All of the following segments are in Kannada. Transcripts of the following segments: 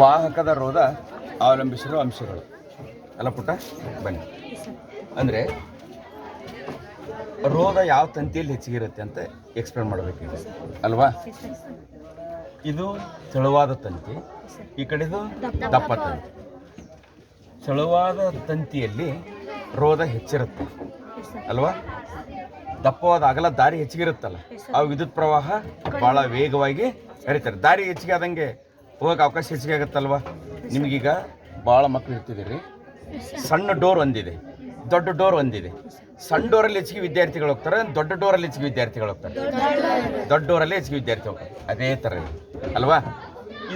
ವಾಹಕದ ರೋಧ ಅವಲಂಬಿಸಿರುವ ಅಂಶಗಳು ಅಲ್ಲ ಪುಟ್ಟ, ಬನ್ನಿ. ಅಂದರೆ ರೋಧ ಯಾವ ತಂತಿಯಲ್ಲಿ ಹೆಚ್ಚಿಗೆ ಇರುತ್ತೆ ಅಂತ ಎಕ್ಸ್ಪ್ಲೇನ್ ಮಾಡಬೇಕಿದೆ ಅಲ್ವಾ. ಇದು ತೆಳುವಾದ ತಂತಿ, ಈ ಕಡೆದು ದಪ್ಪ ತಂತಿ. ತೆಳುವಾದ ತಂತಿಯಲ್ಲಿ ರೋಧ ಹೆಚ್ಚಿರುತ್ತೆ ಅಲ್ವಾ. ದಪ್ಪವಾದ ಅಗಲ ದಾರಿ ಹೆಚ್ಚಿಗಿರುತ್ತಲ್ಲ, ಆ ವಿದ್ಯುತ್ ಪ್ರವಾಹ ಭಾಳ ವೇಗವಾಗಿ ಹರಿತಾರೆ. ದಾರಿ ಹೆಚ್ಚಿಗೆ ಆದಂಗೆ ಹೋಗಕ್ಕೆ ಅವಕಾಶ ಹೆಚ್ಚಿಗೆ ಆಗುತ್ತಲ್ವ. ನಿಮಗೀಗ ಭಾಳ ಮಕ್ಕಳು ಇರ್ತಿದ್ದೀರಿ, ಸಣ್ಣ ಡೋರ್ ಒಂದಿದೆ, ದೊಡ್ಡ ಡೋರ್ ಒಂದಿದೆ. ಸಣ್ಣ ಡೋರಲ್ಲಿ ಹೆಚ್ಚಿಗೆ ವಿದ್ಯಾರ್ಥಿಗಳು ಹೋಗ್ತಾರೆ, ದೊಡ್ಡ ಡೋರಲ್ಲಿ ಹೆಚ್ಚಿಗೆ ವಿದ್ಯಾರ್ಥಿಗಳು ಹೋಗ್ತಾರೆ. ದೊಡ್ಡ ಡೋರಲ್ಲಿ ಹೆಚ್ಚಿಗೆ ವಿದ್ಯಾರ್ಥಿ ಹೋಗ್ತಾರೆ. ಅದೇ ಥರ ಅಲ್ವಾ.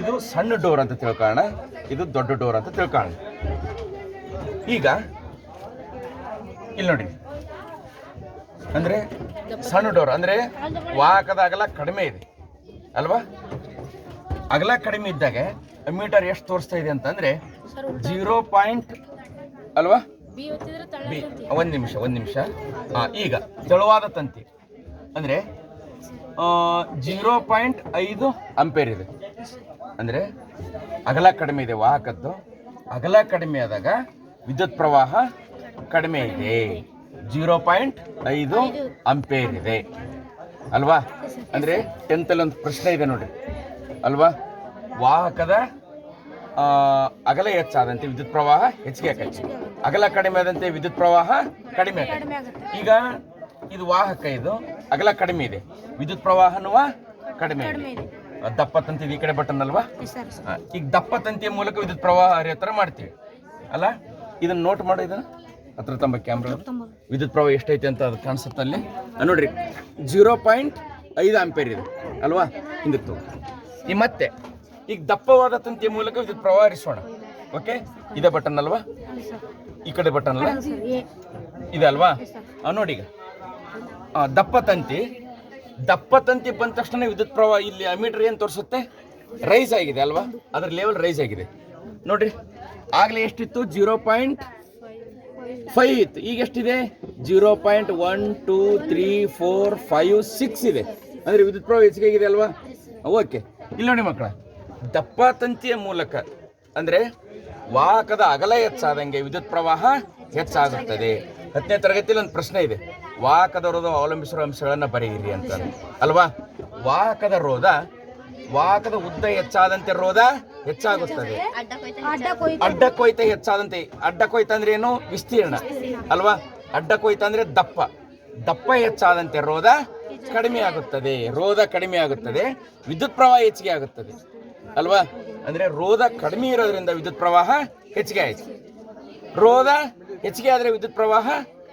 ಇದು ಸಣ್ಣ ಡೋರ್ ಅಂತ ತಿಳ್ಕೊಳ್ಳೋಣ, ಇದು ದೊಡ್ಡ ಡೋರ್ ಅಂತ ತಿಳ್ಕೊಳ್ಳೋಣ. ಈಗ ಇಲ್ಲಿ ನೋಡಿ, ಅಂದರೆ ಸಣ್ಣ ಡೋರ್ ಅಂದರೆ ವಾಹಕದ ಅಗಲ ಕಡಿಮೆ ಇದೆ ಅಲ್ವಾ. ಅಗಲ ಕಡಿಮೆ ಇದ್ದಾಗ ಮೀಟರ್ ಎಷ್ಟು ತೋರಿಸ್ತಾ ಇದೆ ಅಂತಂದರೆ 0. ಅಲ್ವಾ. ಒಂದು ನಿಮಿಷ. ಈಗ ತೆಳುವಾದ ತಂತಿ ಅಂದರೆ 0.5 ಆಂಪೇರ್ ಇದೆ. ಅಂದರೆ ಅಗಲ ಕಡಿಮೆ ಇದೆ ವಾಹಕದ್ದು. ಅಗಲ ಕಡಿಮೆ ಆದಾಗ ವಿದ್ಯುತ್ ಪ್ರವಾಹ ಕಡಿಮೆ ಇದೆ, 0.5 ಆಂಪೇರ್ ಇದೆ ಅಲ್ವಾ. ಅಂದರೆ 10th ಒಂದು ಪ್ರಶ್ನೆ ಇದೆ ನೋಡಿ ಅಲ್ವಾ. ವಾಹಕದ ಅಗಲ ಹೆಚ್ಚಾದಂತೆ ವಿದ್ಯುತ್ ಪ್ರವಾಹ ಹೆಚ್ಚಿಗೆ ಆಗುತ್ತೆ, ಅಗಲ ಕಡಿಮೆ ಆದಂತೆ ವಿದ್ಯುತ್ ಪ್ರವಾಹ ಕಡಿಮೆ ಆಗುತ್ತೆ. ಈಗ ಇದು ವಾಹಕ, ಇದು ಅಗಲ ಕಡಿಮೆ ಇದೆ, ವಿದ್ಯುತ್ ಪ್ರವಾಹನೂ ಕಡಿಮೆ ಇದೆ. ದಪ್ಪ ತಂತಿ ಈ ಕಡೆ ಬಟನ್ ಅಲ್ವಾ. ಈಗ ದಪ್ಪ ತಂತಿಯ ಮೂಲಕ ವಿದ್ಯುತ್ ಪ್ರವಾಹ ಹರಿಯೋ ಥರ ಮಾಡ್ತೀವಿ ಅಲ್ಲ. ಇದನ್ನ ನೋಟ್ ಮಾಡೋ, ಇದನ್ನ ಹತ್ರ ತಮ್ಮ ಕ್ಯಾಮ್ರಾ. ವಿದ್ಯುತ್ ಪ್ರವಾಹ ಎಷ್ಟೈತೆ ಅಂತ ಅದು ಕಾಣಿಸುತ್ತೆ ಅಲ್ಲಿ ನೋಡ್ರಿ. 0.5 ಆಂಪೇರ್ ಇದೆ ಅಲ್ವಾ. ಹಿಂದಿತ್ತು ಈ ಮತ್ತೆ ಈಗ ದಪ್ಪವಾದ ತಂತಿಯ ಮೂಲಕ ವಿದ್ಯುತ್ ಪ್ರವಾಹ ಹರಿಸೋಣ. ಓಕೆ, ಇದೇ ಬಟನ್ ಅಲ್ವಾ, ಈ ಕಡೆ ಬಟನ್ ಅಲ್ಲ ಇದೆ ಅಲ್ವಾ. ನೋಡಿ ಈಗ ದಪ್ಪ ತಂತಿ ಬಂದ ತಕ್ಷಣ ವಿದ್ಯುತ್ ಪ್ರವಾಹ ಇಲ್ಲಿ ಮೀಟರ್ ಏನು ತೋರಿಸುತ್ತೆ, ರೈಸ್ ಆಗಿದೆ ಅಲ್ವಾ. ಅದರ ಲೆವೆಲ್ ರೈಸ್ ಆಗಿದೆ ನೋಡ್ರಿ. ಆಗಲೇ ಎಷ್ಟಿತ್ತು, 0.5 ಇತ್ತು, ಈಗ ಎಷ್ಟಿದೆ 0.1 2 3 4 5 6 ಇದೆ. ಅಂದರೆ ವಿದ್ಯುತ್ ಪ್ರವಾಹ ಹೆಚ್ಚಿಗೆ ಆಗಿದೆ ಅಲ್ವಾ. ಓಕೆ, ಇಲ್ಲಿ ನೋಡಿ ಮಕ್ಕಳ, ದಪ್ಪ ತಂತಿಯ ಮೂಲಕ ಅಂದರೆ ವಾಹಕದ ಅಗಲ ಹೆಚ್ಚಾದಂಗೆ ವಿದ್ಯುತ್ ಪ್ರವಾಹ ಹೆಚ್ಚಾಗುತ್ತದೆ. 10ನೇ ತರಗತಿಯಲ್ಲಿ ಒಂದು ಪ್ರಶ್ನೆ ಇದೆ, ವಾಹಕದ ರೋಧ ಅವಲಂಬಿಸಿರುವ ಅಂಶಗಳನ್ನು ಬರೆಯಿರಿ ಅಂತ ಅಲ್ವಾ. ವಾಹಕದ ಉದ್ದ ಹೆಚ್ಚಾದಂತೆ ರೋಧ ಹೆಚ್ಚಾಗುತ್ತದೆ. ಅಡ್ಡ ಕೊಯ್ತ ಹೆಚ್ಚಾದಂತೆ, ಅಡ್ಡ ಕೊಯ್ತ ಅಂದ್ರೆ ಏನು, ವಿಸ್ತೀರ್ಣ ಅಲ್ವಾ. ಅಡ್ಡ ಕೊಯ್ತ ಅಂದ್ರೆ ದಪ್ಪ ಹೆಚ್ಚಾದಂತೆ ರೋಧ ಕಡಿಮೆ ಆಗುತ್ತದೆ, ವಿದ್ಯುತ್ ಪ್ರವಾಹ ಹೆಚ್ಚಿಗೆ ಆಗುತ್ತದೆ ಅಲ್ವಾ. ಅಂದ್ರೆ ರೋಧ ಕಡಿಮೆ ಇರೋದ್ರಿಂದ ವಿದ್ಯುತ್ ಪ್ರವಾಹ ಹೆಚ್ಚಿಗೆ ಆಯ್ತು, ರೋಧ ಹೆಚ್ಚಿಗೆ ಆದ್ರೆ ವಿದ್ಯುತ್ ಪ್ರವಾಹ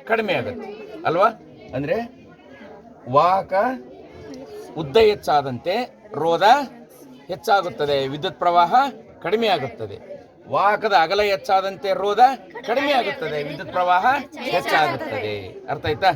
ಕಡಿಮೆ ಆಗುತ್ತೆ ಅಲ್ವಾ. ಅಂದ್ರೆ ವಾಹಕ ಉದ್ದ ಹೆಚ್ಚಾದಂತೆ ರೋಧ ಹೆಚ್ಚಾಗುತ್ತದೆ, ವಿದ್ಯುತ್ ಪ್ರವಾಹ ಕಡಿಮೆ ಆಗುತ್ತದೆ. ವಾಹಕದ ಅಗಲ ಹೆಚ್ಚಾದಂತೆ ರೋಧ ಕಡಿಮೆ ಆಗುತ್ತದೆ, ವಿದ್ಯುತ್ ಪ್ರವಾಹ ಹೆಚ್ಚಾಗುತ್ತದೆ. ಅರ್ಥ ಆಯ್ತಾ.